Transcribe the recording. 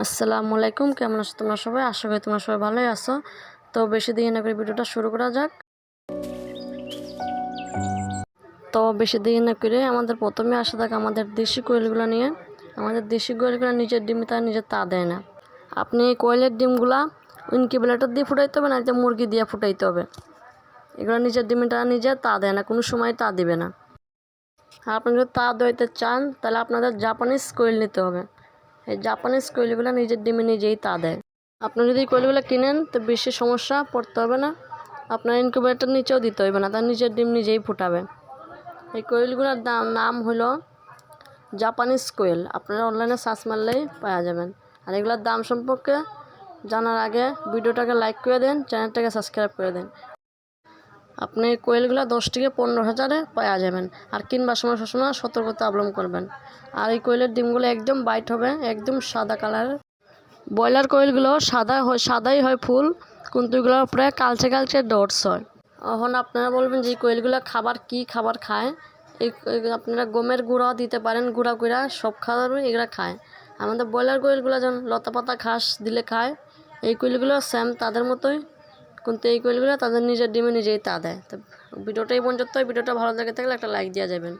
আসসালামু আলাইকুম, কেমন আছো তোমরা সবাই? আশা করি তোমরা সবাই ভালোই আছো। তো বেশি দেরি না করে ভিডিওটা শুরু করা যাক। তো বেশি দেরি না করে আমাদের প্রথমে আসা যাক আমাদের দেশি কোয়েলগুলো নিয়ে। আমাদের দেশি কোয়েলগুলো নিজের ডিম তারা নিজের তা দেয় না। আপনি এই কোয়েলের ডিমগুলা ইনকিউবেটর দিয়ে ফুটাইতে হবে, না যে মুরগি দিয়ে ফুটাইতে হবে। এগুলো নিজের ডিমে তারা নিজে তা দেয় না, কোনো সময় তা দিবে না। আর আপনি যদি তা দইতে চান তাহলে আপনাদের জাপানিজ কোয়েল নিতে হবে। এই জাপানিজ কোয়েলগুলো নিজের ডিমে নিজেই তা দেয়। আপনি যদি কোয়েলগুলো কিনেন তো বেশি সমস্যা পড়তে হবে না, আপনার ইনকিউবেটর নিচেও দিতে হবে না, তার নিজের ডিম নিজেই ফুটাবে। এই কোয়েলগুলোর নাম হলো জাপানিজ কোয়েল। আপনারা অনলাইনে সার্চ মারলেই পাওয়া যাবেন। আর এগুলোর দাম সম্পর্কে জানার আগে ভিডিওটাকে লাইক করে দেন, চ্যানেলটাকে সাবস্ক্রাইব করে দেন। আপনি এই কোয়েলগুলো 10 থেকে 15,000-এ পাওয়া যাবেন। আর কিনবার সময় সবসময় সতর্কতা অবলম্বন করবেন। আর এই কোয়েলের ডিমগুলো একদম বাইট হবে, একদম সাদা কালারের। ব্রয়লার কোয়েলগুলো সাদাই হয় ফুল, কিন্তু এগুলো প্রায় কালচে কালচে ডটস হয়। এখন আপনারা বলবেন যে এই কোয়েলগুলো কী খাবার খায়? আপনারা গমের গুঁড়াও দিতে পারেন, গুঁড়া গুঁড়া সব খাবারই এগুলো খায়। আমাদের ব্রয়লার কোয়েলগুলো যেমন লতা পাতা ঘাস দিলে খায়, এই কোয়েলগুলো সেম তাদের মতোই, কিন্তু এই কোয়েলগুলো তাদের নিজের ডিমে নিজেই তা দেয়। তো ভিডিওটা এই পর্যন্ত। ভিডিওটা ভালো লেগে থাকলে একটা লাইক দেওয়া যাবেন।